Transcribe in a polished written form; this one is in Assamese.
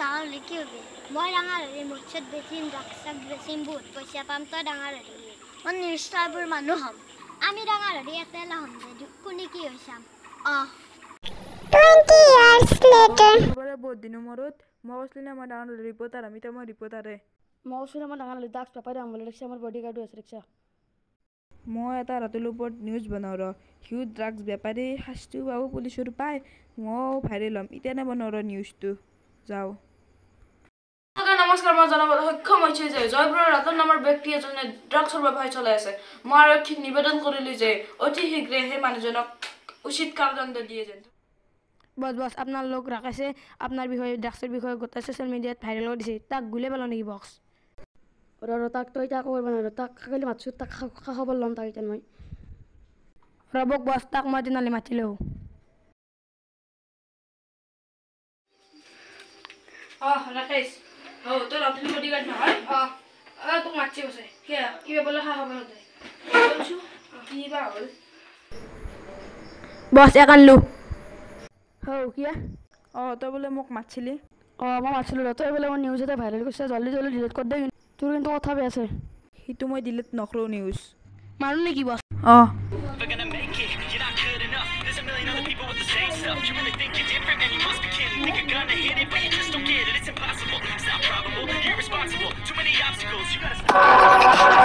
ডাঙৰ হ'লে কি হ'ব মই ডাঙৰ হ'লে মৎস্যত বেচিম ড্ৰাগছ বেচিম বহুত পইচা পাম তই ডাঙৰ হ'লে মই নিষ্ঠাবোৰ মানুহ হ'ম আমি ডাঙৰ হ'লে একেলা হ'ম যে কোনে কি হৈ চাম 20 years later বহুত দিনৰ মূৰত মই কৈছিলোঁ মই ডাঙৰ হ'লে ৰিপৰ্টাৰ আমি মই ৰিপৰ্টাৰে মই কৈছিলোঁ মই ডাঙৰ হ'লে ড্ৰাগছ বেপাৰী হ'ম বুলি ৰিক্সা মোৰ বডিগাৰ্ডো আছে ৰিক্সা মই এটা ৰাতিৰ ওপৰত নিউজ বনাওঁ সিও ড্ৰাগছ বেপাৰী শাস্তিও পাব পুলিচৰ পায় ময়ো ভাইৰেল হ'ম এতিয়া বনাওঁ নিউজটো যাওঁ নমস্কাৰ মই জনাবলৈ সক্ষম হৈছোঁ যে জয়পুৰৰ ৰতন নামৰ ব্যক্তি এজনে ড্ৰাগছৰ ব্যৱসায় চলাই আছে মই আৰক্ষীক নিবেদন কৰিলোঁ যে অতি শীঘ্ৰে সেই মানুহজনক উচিত কাৰ্যদণ্ড দিয়ে যেন বছ আপোনাৰ লোক ৰাখাইছে আপোনাৰ বিষয়ে ড্ৰাগছৰ বিষয়ে গোটেই ছ'চিয়েল মিডিয়াত ভাইৰেল কৰি দিছে তাক গুলিয়াই পেলাওঁ নেকি বক্স তাক তই এতিয়া কৰিব নোৱাৰো তাক খালি মাতছোঁ তাক খবৰ ল'ম তাক এতিয়া মই ৰ'বক বছ তাক মই দিনালি মাতিলোঁ ৰাকেশ তই ৰাতিৰ বডিগাৰ্ড নহয় তোক মাতছি কৈছে কিবা বোলে খবৰ কৈছোঁ কিবা হ'ল বছ এক আনলোঁ কিয়া তই বোলে মোক মাতিছিলি মই মাতিছিলোঁ তই বোলে মই নিউজ এটা ভাইৰেল কৰিছে জল্দি ডিলিট কৰি দে তোৰ কিন্তু কথা বেয়া আছে সেইটো মই ডিলিট নকৰোঁ নিউজ মাৰো নেকি বছ You're impossible. It's not probable. You're irresponsible. Too many obstacles. You gotta stop.